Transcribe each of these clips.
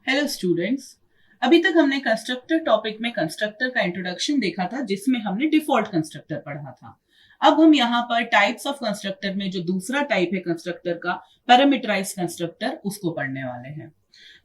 Hello students. अभी तक हमने कंस्ट्रक्टर टॉपिक में कंस्ट्रक्टर का इंट्रोडक्शन देखा था, जिसमें हमने डिफॉल्ट कंस्ट्रक्टर पढ़ा था। अब हम यहाँ पर टाइप्स ऑफ कंस्ट्रक्टर में जो दूसरा टाइप है कंस्ट्रक्टर का, पैरामीटराइज्ड कंस्ट्रक्टर, उसको पढ़ने वाले हैं।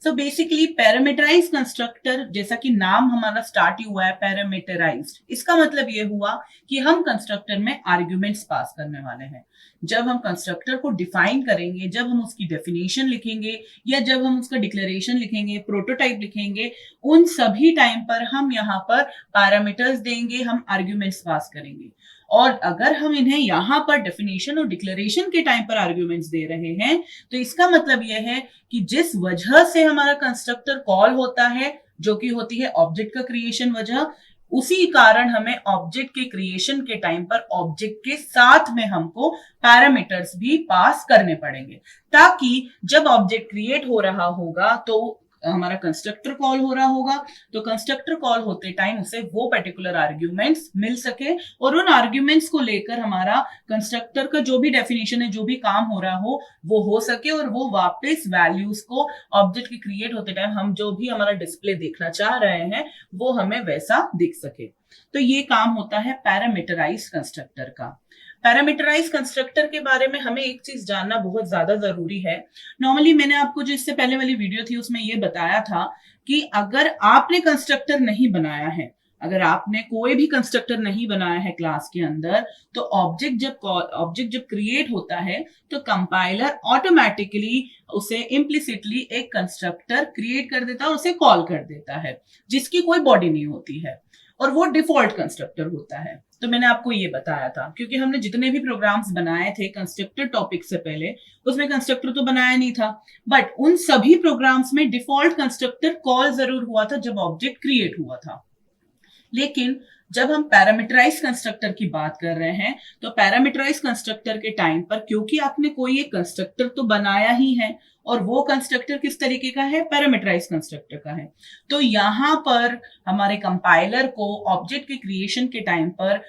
सो बेसिकली पैरामीटराइज्ड कंस्ट्रक्टर, जैसा कि नाम हमारा स्टार्ट ही हुआ है पैरामीटराइज्ड, इसका मतलब ये हुआ कि हम कंस्ट्रक्टर में आर्ग्यूमेंट्स पास करने वाले हैं। जब हम कंस्ट्रक्टर को डिफाइन करेंगे, जब हम उसकी डेफिनेशन लिखेंगे या जब हम उसका डिक्लेरेशन लिखेंगे, प्रोटोटाइप लिखेंगे, उन सभी टाइम पर हम यहाँ पर पैरामीटर्स देंगे, हम आर्ग्यूमेंट्स पास करेंगे। और अगर हम इन्हें यहाँ पर डेफिनेशन और डिक्लेरेशन के टाइम पर आर्ग्यूमेंट्स दे रहे हैं, तो इसका मतलब यह है कि जिस वजह से हमारा कंस्ट्रक्टर कॉल होता है, जो कि होती है ऑब्जेक्ट का क्रिएशन वजह, उसी कारण हमें ऑब्जेक्ट के क्रिएशन के टाइम पर ऑब्जेक्ट के साथ में हमको पैरामीटर्स भी पास करने पड़ेंगे, ताकि जब ऑब्जेक्ट क्रिएट हो रहा होगा तो हमारा कंस्ट्रक्टर कॉल हो रहा होगा, तो कंस्ट्रक्टर कॉल होते टाइम उसे वो पर्टिकुलर आर्ग्यूमेंट्स मिल सके और उन आर्ग्यूमेंट्स को लेकर हमारा कंस्ट्रक्टर का जो भी डेफिनेशन है, जो भी काम हो रहा वो हो सके और वो वापस वैल्यूज को ऑब्जेक्ट के क्रिएट होते टाइम हम जो भी हमारा डिस्प्ले देखना चाह रहे हैं वो हमें वैसा दिख सके। तो ये काम होता है पैरामीटराइज्ड कंस्ट्रक्टर का। पैरामीटराइज कंस्ट्रक्टर के बारे में हमें एक चीज जानना बहुत ज्यादा जरूरी है। नॉर्मली मैंने आपको जो इससे पहले वाली वीडियो थी उसमें ये बताया था कि अगर आपने कंस्ट्रक्टर नहीं बनाया है, अगर आपने कोई भी कंस्ट्रक्टर नहीं बनाया है क्लास के अंदर, तो ऑब्जेक्ट जब क्रिएट होता है तो कंपाइलर ऑटोमेटिकली उसे इम्प्लिसिटली एक कंस्ट्रक्टर क्रिएट कर देता है और उसे कॉल कर देता है, जिसकी कोई बॉडी नहीं होती है, और वो डिफॉल्ट कंस्ट्रक्टर होता है। तो मैंने आपको ये बताया था, क्योंकि हमने जितने भी प्रोग्राम्स बनाए थे कंस्ट्रक्टर टॉपिक से पहले, उसमें कंस्ट्रक्टर तो बनाया नहीं था, बट उन सभी प्रोग्राम्स में डिफॉल्ट कंस्ट्रक्टर कॉल जरूर हुआ था जब ऑब्जेक्ट क्रिएट हुआ था। लेकिन जब हम पैरामीटराइज कंस्ट्रक्टर की बात कर रहे हैं, तो पैरामीटराइज कंस्ट्रक्टर के टाइम पर क्योंकि आपने कोई एक कंस्ट्रक्टर तो बनाया ही है, और वो कंस्ट्रक्टर किस तरीके का है, पैरामीटराइज कंस्ट्रक्टर का है, तो यहां पर हमारे कंपाइलर को ऑब्जेक्ट के क्रिएशन के टाइम पर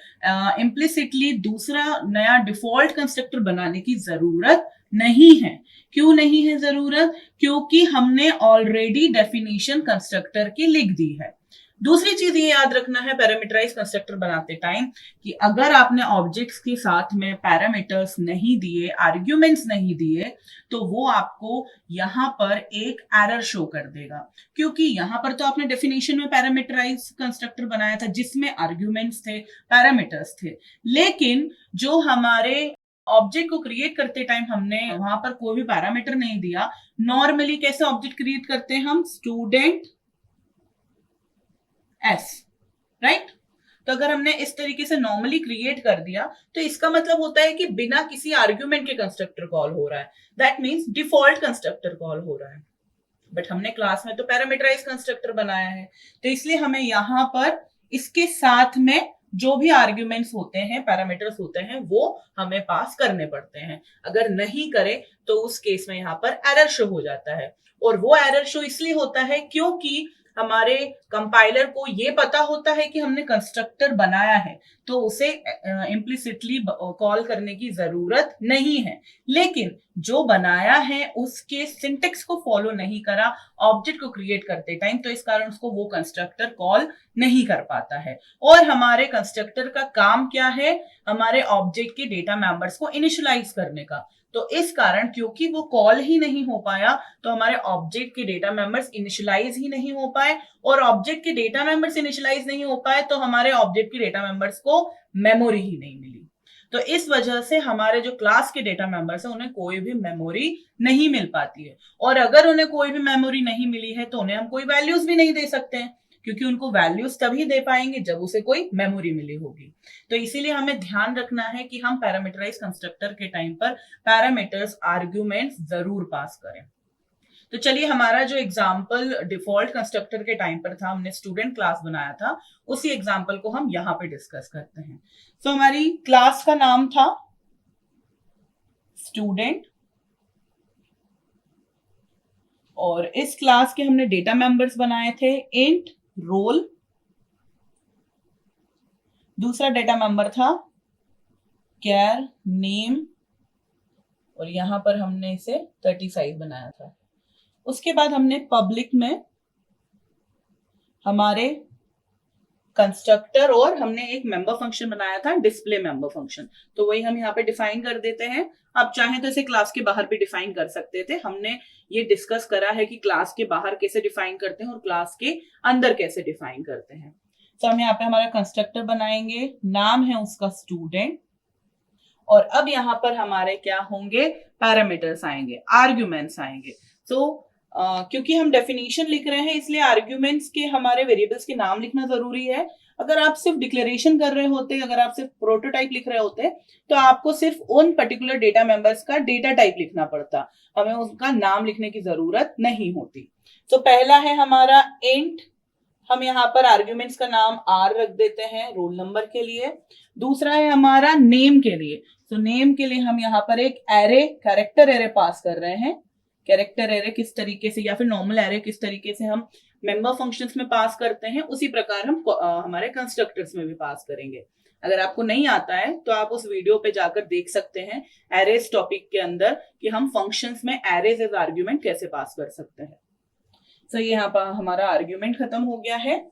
इम्प्लिसिटली दूसरा नया डिफॉल्ट कंस्ट्रक्टर बनाने की जरूरत नहीं है। क्यों नहीं है जरूरत? क्योंकि हमने ऑलरेडी डेफिनेशन कंस्ट्रक्टर की लिख दी है। दूसरी चीज ये याद रखना है पैरामीटराइज कंस्ट्रक्टर बनाते टाइम कि अगर आपने ऑब्जेक्ट्स के साथ में पैरामीटर्स नहीं दिए, आर्ग्यूमेंट्स नहीं दिए, तो वो आपको यहाँ पर एक एरर शो कर देगा, क्योंकि यहाँ पर तो आपने डेफिनेशन में पैरामीटराइज कंस्ट्रक्टर बनाया था जिसमें आर्ग्यूमेंट्स थे, पैरामीटर्स थे, लेकिन जो हमारे ऑब्जेक्ट को क्रिएट करते टाइम हमने वहां पर कोई भी पैरामीटर नहीं दिया। नॉर्मली कैसे ऑब्जेक्ट क्रिएट करते हैं हम, स्टूडेंट एस, राइट। तो अगर हमने इस तरीके से नॉर्मली क्रिएट कर दिया तो इसका मतलब होता है कि बिना किसी आर्ग्यूमेंट के कंस्ट्रक्टर कॉल हो रहा है, that means default constructor call हो रहा है। बट हमने क्लास में तो पैरामीटराइज कंस्ट्रक्टर बनाया है, तो इसलिए हमें यहां पर इसके साथ में जो भी आर्ग्यूमेंट्स होते हैं, पैरामीटर्स होते हैं, वो हमें पास करने पड़ते हैं। अगर नहीं करे तो उस केस में यहाँ पर एरर शो हो जाता है, और वो एरर शो इसलिए होता है क्योंकि हमारे कंपाइलर को ये पता होता है कि हमने कंस्ट्रक्टर बनाया है, तो उसे इम्प्लिसिटली कॉल करने की जरूरत नहीं है। लेकिन जो बनाया है उसके सिंटेक्स को फॉलो नहीं करा ऑब्जेक्ट को क्रिएट करते टाइम, तो इस कारण उसको वो कंस्ट्रक्टर कॉल नहीं कर पाता है। और हमारे कंस्ट्रक्टर का काम क्या है, हमारे ऑब्जेक्ट के डेटा मेंबर्स को इनिशियलाइज करने का। तो इस कारण क्योंकि वो कॉल ही नहीं हो पाया, तो हमारे ऑब्जेक्ट के डेटा मेंबर्स इनिशियलाइज ही नहीं हो पाए, और ऑब्जेक्ट के डेटा मेंबर्स इनिशियलाइज नहीं हो पाए तो हमारे ऑब्जेक्ट के डेटा मेंबर्स को मेमोरी ही नहीं मिली। तो इस वजह से हमारे जो क्लास के डेटा मेंबर्स हैं उन्हें कोई भी मेमोरी नहीं मिल पाती है, और अगर उन्हें कोई भी मेमोरी नहीं मिली है तो उन्हें हम कोई वैल्यूज भी नहीं दे सकते हैं, क्योंकि उनको वैल्यूज तभी दे पाएंगे जब उसे कोई मेमोरी मिली होगी। तो इसीलिए हमें ध्यान रखना है कि हम पैरामीटराइज कंस्ट्रक्टर के टाइम पर पैरामीटर्स, आर्ग्यूमेंट्स जरूर पास करें। तो चलिए, हमारा जो एग्जाम्पल डिफॉल्ट कंस्ट्रक्टर के टाइम पर था, हमने स्टूडेंट क्लास बनाया था, उसी एग्जाम्पल को हम यहाँ पे डिस्कस करते हैं। तो हमारी क्लास का नाम था स्टूडेंट, और इस क्लास के हमने डेटा मेंबर्स बनाए थे इंट, रोल, दूसरा डेटा मेंबर था नेम, और यहां पर हमने इसे 30 साइज बनाया था। उसके बाद हमने पब्लिक में हमारे कंस्ट्रक्टर और हमने एक मेंबर फंक्शन बनाया था डिस्प्ले मेंबर फंक्शन, तो वही हम यहाँ पे डिफाइन कर देते हैं। आप चाहें तो इसे क्लास के बाहर भी डिफाइन कर सकते थे, हमने ये डिस्कस करा है कि क्लास के बाहर कैसे डिफाइन करते हैं और क्लास के अंदर कैसे डिफाइन करते हैं। तो हम यहाँ पे हमारा कंस्ट्रक्टर बनाएंगे, नाम है उसका स्टूडेंट, और अब यहाँ पर हमारे क्या होंगे, पैरामीटर्स आएंगे, आर्ग्यूमेंट्स आएंगे। तो क्योंकि हम डेफिनेशन लिख रहे हैं इसलिए आर्ग्यूमेंट्स के हमारे वेरिएबल्स के नाम लिखना जरूरी है। अगर आप सिर्फ डिक्लेरेशन कर रहे होते, अगर आप सिर्फ प्रोटोटाइप लिख रहे होते, तो आपको सिर्फ उन पर्टिकुलर डेटा मेंबर्स का डेटा टाइप लिखना पड़ता, हमें उसका नाम लिखने की जरूरत नहीं होती। तो पहला है हमारा इंट, हम यहाँ पर आर्ग्यूमेंट्स का नाम आर रख देते हैं रोल नंबर के लिए। दूसरा है हमारा नेम के लिए, तो नेम के लिए हम यहाँ पर एक एरे, कैरेक्टर एरे पास कर रहे हैं। कैरेक्टर एरे किस तरीके से, या फिर नॉर्मल एरे किस तरीके से हम मेंबर फंक्शंस में पास करते हैं, उसी प्रकार हम हमारे कंस्ट्रक्टर्स में भी पास करेंगे। अगर आपको नहीं आता है तो आप उस वीडियो पे जाकर देख सकते हैं एरेज टॉपिक के अंदर कि हम फंक्शंस में एरेज एज आर्ग्यूमेंट कैसे पास कर सकते हैं। तो यहाँ पर हमारा आर्ग्यूमेंट खत्म हो गया है।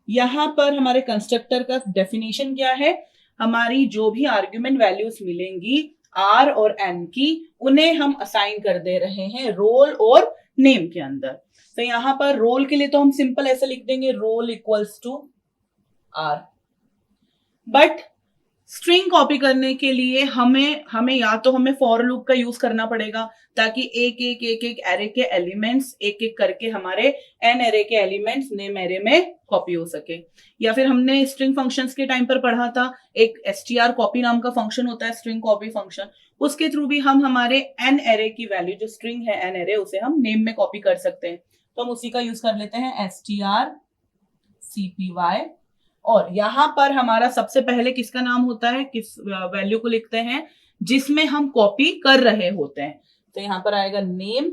यहाँ पर हमारे कंस्ट्रक्टर का डेफिनेशन क्या है, हमारी जो भी आर्ग्यूमेंट वैल्यूज मिलेंगी आर और एन की, उन्हें हम असाइन कर दे रहे हैं रोल और नेम के अंदर। तो यहाँ पर रोल के लिए तो हम सिंपल ऐसे लिख देंगे, roll equals to R. But string copy करने के लिए हमें या तो हमें फॉर लूप का यूज करना पड़ेगा, ताकि एक एक एरे के एलिमेंट्स एक एक करके हमारे एन एरे के एलिमेंट्स नेम एरे में कॉपी हो सके। या फिर हमने स्ट्रिंग फंक्शंस के टाइम पर पढ़ा था, एक str कॉपी नाम का फंक्शन होता है, स्ट्रिंग कॉपी फंक्शन, उसके थ्रू भी हम हमारे एन एरे की वैल्यू, जो स्ट्रिंग है एन एरे, उसे हम नेम में कॉपी कर सकते हैं। तो हम उसी का यूज कर लेते हैं, strcpy। और यहां पर हमारा सबसे पहले किसका नाम होता है, किस वैल्यू को लिखते हैं जिसमें हम कॉपी कर रहे होते हैं। तो यहां पर आएगा नेम,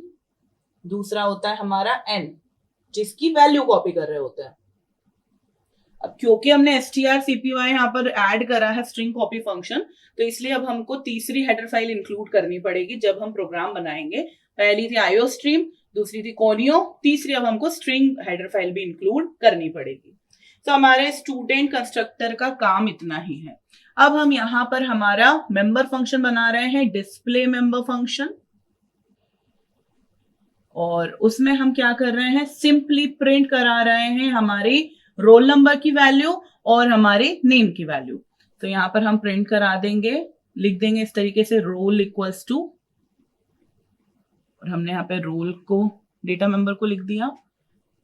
दूसरा होता है हमारा एन, जिसकी वैल्यू कॉपी कर रहे होते हैं। अब क्योंकि हमने strcpy यहाँ पर ऐड करा है स्ट्रिंग कॉपी फंक्शन, तो इसलिए अब हमको तीसरी हेडर फाइल इंक्लूड करनी पड़ेगी जब हम प्रोग्राम बनाएंगे। पहली थी आईओस्ट्रीम, दूसरी थी कोनियो, तीसरी अब हमको स्ट्रिंग हेडर फाइल भी इंक्लूड करनी पड़ेगी। तो हमारे स्टूडेंट कंस्ट्रक्टर का काम इतना ही है। अब हम यहाँ पर हमारा मेंबर फंक्शन बना रहे हैं, डिस्प्ले मेंबर फंक्शन, और उसमें हम क्या कर रहे हैं, सिंपली प्रिंट करा रहे हैं हमारी रोल नंबर की वैल्यू और हमारे नेम की वैल्यू। तो यहाँ पर हम प्रिंट करा देंगे, लिख देंगे इस तरीके से, रोल इक्वल्स टू, और हमने यहाँ पे रोल को, डेटा मेंबर को लिख दिया।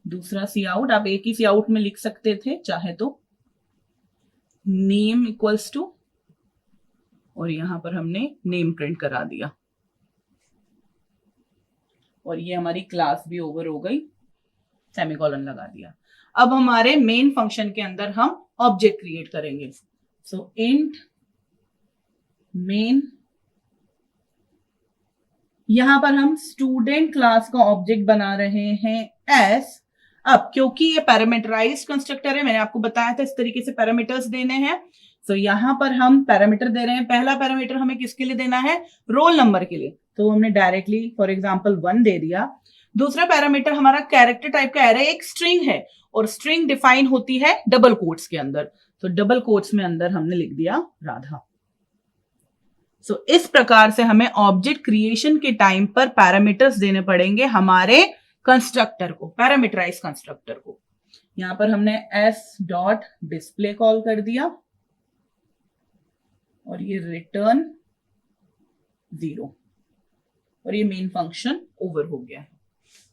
दूसरा सी आउट, आप एक ही सी आउट में लिख सकते थे चाहे तो, नेम इक्वल्स टू, और यहां पर हमने नेम प्रिंट करा दिया, और ये हमारी क्लास भी ओवर हो गई, सेमीकोलन लगा दिया। अब हमारे मेन फंक्शन के अंदर हम ऑब्जेक्ट क्रिएट करेंगे। सो इंट मेन, यहां पर हम स्टूडेंट क्लास का ऑब्जेक्ट बना रहे हैं एस। अब क्योंकि ये पैरामीटराइज्ड कंस्ट्रक्टर है, मैंने आपको बताया था इस तरीके से पैरामीटर्स देने हैं। तो यहां पर हम पैरामीटर दे रहे हैं। पहला पैरामीटर हमें किसके लिए देना है, रोल नंबर के लिए, तो हमने डायरेक्टली फॉर एग्जांपल 1 दे दिया। दूसरा पैरामीटर हमारा कैरेक्टर टाइप का एरे, एक स्ट्रिंग है, और स्ट्रिंग डिफाइन होती है डबल कोट्स के अंदर, तो डबल कोट्स में अंदर हमने लिख दिया राधा। सो इस प्रकार से हमें ऑब्जेक्ट क्रिएशन के टाइम पर पैरामीटर्स देने पड़ेंगे हमारे कंस्ट्रक्टर को, पैरामीटराइज कंस्ट्रक्टर को। यहां पर हमने s.display कॉल कर दिया, और ये रिटर्न 0, और ये मेन फंक्शन ओवर हो गया है।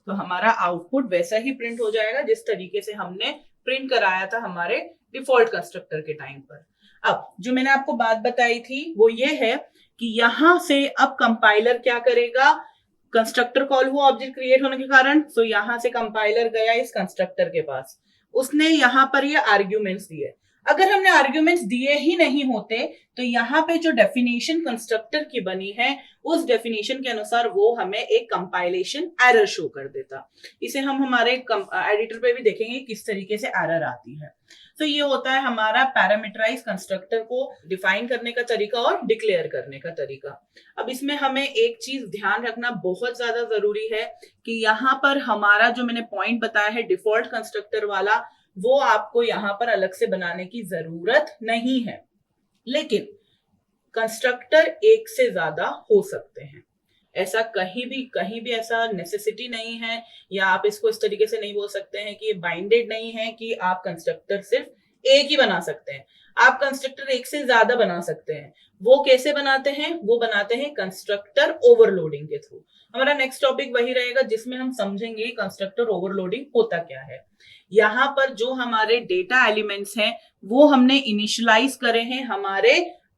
तो हमारा आउटपुट वैसा ही प्रिंट हो जाएगा जिस तरीके से हमने प्रिंट कराया था हमारे डिफॉल्ट कंस्ट्रक्टर के टाइम पर। अब जो मैंने आपको बात बताई थी वो ये है कि यहां से अब कंपाइलर क्या करेगा, कंस्ट्रक्टर कॉल हुआ ऑब्जेक्ट क्रिएट होने के कारण, तो यहां से कंपाइलर गया इस कंस्ट्रक्टर के पास, उसने यहां पर ये आर्ग्यूमेंट्स दिए। अगर हमने आर्ग्यूमेंट्स दिए ही नहीं होते तो यहाँ पे जो डेफिनेशन कंस्ट्रक्टर की बनी है उस डेफिनेशन के अनुसार वो हमें एक कंपाइलेशन एरर शो कर देता। इसे हम हमारे एडिटर पे भी देखेंगे किस तरीके से एरर आती है। तो ये होता है हमारा पैरामीटराइज कंस्ट्रक्टर को डिफाइन करने का तरीका और डिक्लेयर करने का तरीका। अब इसमें हमें एक चीज ध्यान रखना बहुत ज्यादा जरूरी है कि यहाँ पर हमारा जो मैंने पॉइंट बताया है डिफॉल्ट कंस्ट्रक्टर वाला, वो आपको यहाँ पर अलग से बनाने की जरूरत नहीं है। लेकिन कंस्ट्रक्टर एक से ज्यादा हो सकते हैं, ऐसा कहीं भी ऐसा नेसेसिटी नहीं है, या आप इसको इस तरीके से नहीं बोल सकते हैं कि ये बाइंडेड नहीं है कि आप कंस्ट्रक्टर सिर्फ एक ही बना सकते हैं। आप कंस्ट्रक्टर एक से ज्यादा बना सकते हैं। वो कैसे बनाते हैं? वो बनाते हैं कंस्ट्रक्टर ओवरलोडिंग के थ्रू। हमारा नेक्स्ट टॉपिक वही रहेगा जिसमें हम समझेंगे कंस्ट्रक्टर ओवरलोडिंग होता क्या है। यहाँ पर जो हमारे डेटा एलिमेंट्स हैं वो हमने इनिशियलाइज करे हैं हमारे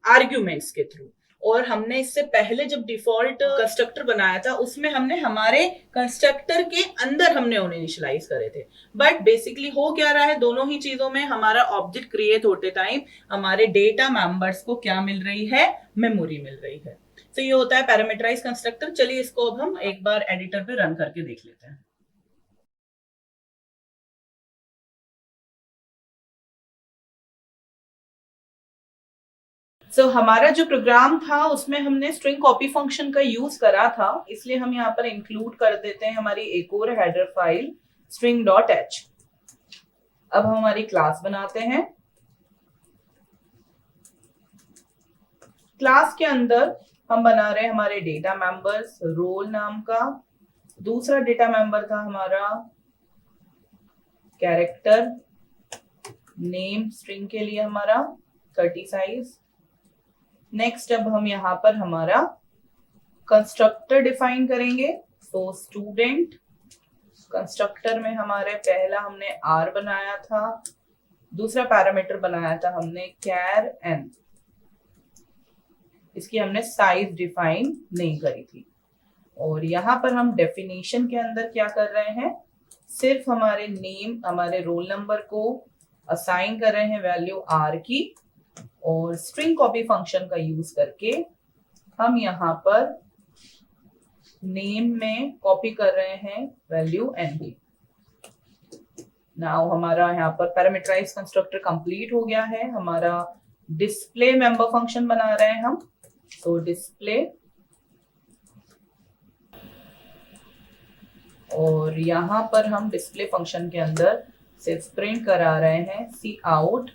आर्ग्यूमेंट्स के थ्रू, और हमने इससे पहले जब डिफॉल्ट कंस्ट्रक्टर बनाया था उसमें हमने हमारे कंस्ट्रक्टर के अंदर हमने उन्हें इनिशियलाइज करे थे। बट बेसिकली हो क्या रहा है, दोनों ही चीजों में हमारा ऑब्जेक्ट क्रिएट होते टाइम हमारे डेटा मेंबर्स को क्या मिल रही है? मेमोरी मिल रही है। तो ये होता है पैरामीटराइज कंस्ट्रक्टर। चलिए इसको अब हम एक बार एडिटर पे रन करके देख लेते हैं। हमारा जो प्रोग्राम था उसमें हमने स्ट्रिंग कॉपी फंक्शन का यूज करा था, इसलिए हम यहाँ पर इंक्लूड कर देते हैं हमारी एक और हेडर फाइल string.h। अब हम हमारी क्लास बनाते हैं। क्लास के अंदर हम बना रहे हैं हमारे डेटा मेंबर्स रोल नाम का। दूसरा डेटा मेंबर था हमारा कैरेक्टर नेम, स्ट्रिंग के लिए हमारा 30 साइज। नेक्स्ट अब हम यहाँ पर हमारा कंस्ट्रक्टर डिफाइन करेंगे। तो स्टूडेंट कंस्ट्रक्टर में हमारे पहला हमने आर बनाया था, दूसरा पैरामीटर बनाया था हमने char n। इसकी हमने साइज डिफाइन नहीं करी थी। और यहाँ पर हम डेफिनेशन के अंदर क्या कर रहे हैं, सिर्फ हमारे नेम हमारे रोल नंबर को असाइन कर रहे हैं वैल्यू r की, और स्ट्रिंग कॉपी फंक्शन का यूज करके हम यहाँ पर नेम में कॉपी कर रहे हैं वैल्यू n की। नाउ हमारा यहाँ पर पैरामीटराइज कंस्ट्रक्टर कंप्लीट हो गया है। हमारा डिस्प्ले मेंबर फंक्शन बना रहे हैं हम। तो डिस्प्ले, और यहाँ पर हम डिस्प्ले फंक्शन के अंदर सिर्फ प्रिंट करा रहे हैं सी आउट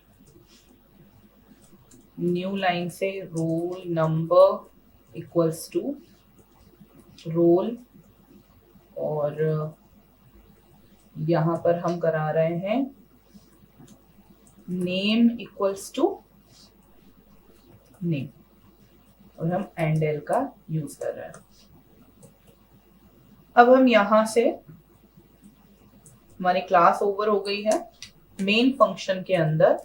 न्यू लाइन से roll number equals to roll, और यहाँ पर हम करा रहे हैं नेम इक्वल्स टू नेम, और हम एंड एल का यूज कर रहे हैं। अब हम यहां से हमारी क्लास ओवर हो गई है। मेन फंक्शन के अंदर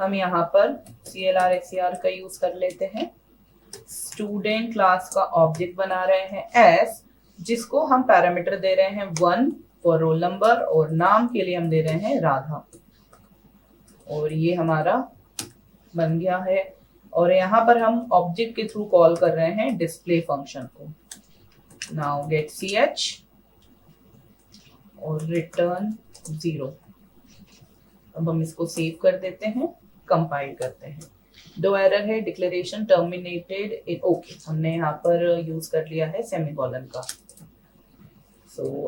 हम यहाँ पर CLR SCR का यूज कर लेते हैं। स्टूडेंट क्लास का ऑब्जेक्ट बना रहे हैं एस, जिसको हम पैरामीटर दे रहे हैं 1 फॉर रोल नंबर, और नाम के लिए हम दे रहे हैं राधा। और ये हमारा बन गया है। और यहाँ पर हम ऑब्जेक्ट के थ्रू कॉल कर रहे हैं डिस्प्ले फंक्शन को। नाउ गेट ch और रिटर्न 0। अब हम इसको सेव कर देते हैं, कंपाइल करते हैं। दो एरर है, डिक्लेरेशन टर्मिनेटेड इन ओके, हमने यहाँ पर यूज कर लिया है सेमीकोलन का।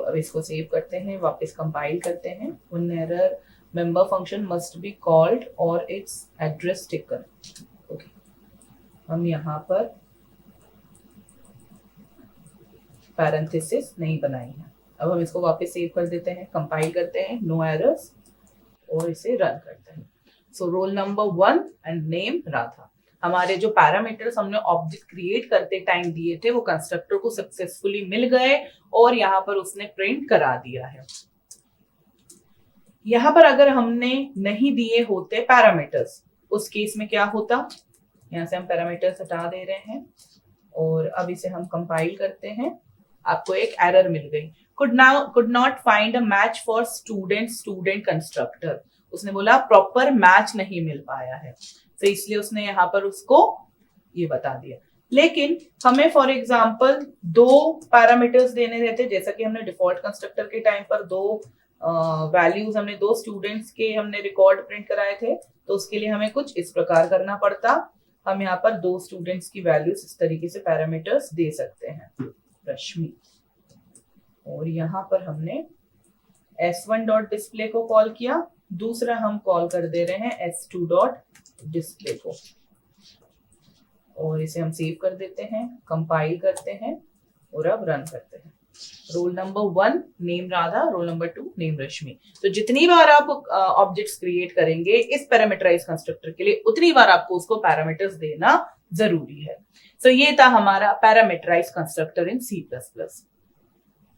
अब इसको सेव करते हैं, वापस कंपाइल करते हैं। One error, member function must be called और इट्स एड्रेस टेकन। ओके, हम यहाँ पर पैरेंथेसिस नहीं बनाई है। अब हम इसको वापस सेव कर देते हैं, कंपाइल करते हैं, नो एरर्स, और इसे रन करते हैं। Roll number 1 and name Radha. हमारे जो पैरामीटर्स हमने ऑब्जेक्ट क्रिएट करते टाइम दिए थे वो कंस्ट्रक्टर को सक्सेसफुली मिल गए, और यहाँ पर उसने प्रिंट करा दिया है। यहाँ पर अगर हमने नहीं दिए होते पैरामीटर्स, उस केस में क्या होता? यहाँ से हम पैरामीटर्स हटा दे रहे हैं, और अब इसे हम कंपाइल करते हैं। आपको एक एरर मिल गई, could not find a match for student constructor, उसने बोला प्रॉपर मैच नहीं मिल पाया है, तो इसलिए उसने यहाँ पर उसको ये बता दिया। लेकिन हमें फॉर एग्जाम्पल दो पैरामीटर्स देने रहते, जैसा कि हमने डिफॉल्ट कंस्ट्रक्टर के टाइम पर दो वैल्यूज हमने दो स्टूडेंट्स के हमने रिकॉर्ड प्रिंट कराए थे, तो उसके लिए हमें कुछ इस प्रकार करना पड़ता। हम यहाँ पर दो स्टूडेंट्स की वैल्यूज इस तरीके से पैरामीटर्स दे सकते हैं, रश्मि, और यहाँ पर हमने s1 डॉट डिस्प्ले को कॉल किया, दूसरा हम कॉल कर दे रहे हैं s2 डॉट डिस्प्ले को, और इसे हम सेव कर देते हैं, कंपाइल करते हैं और अब रन करते हैं। Roll number 1 name Radha, roll number 2 name Rashmi. तो जितनी बार आप ऑब्जेक्ट्स क्रिएट करेंगे इस पैरामीटराइज कंस्ट्रक्टर के लिए, उतनी बार आपको उसको पैरामीटर्स देना जरूरी है। सो ये था हमारा पैरामीटराइज कंस्ट्रक्टर इन C++।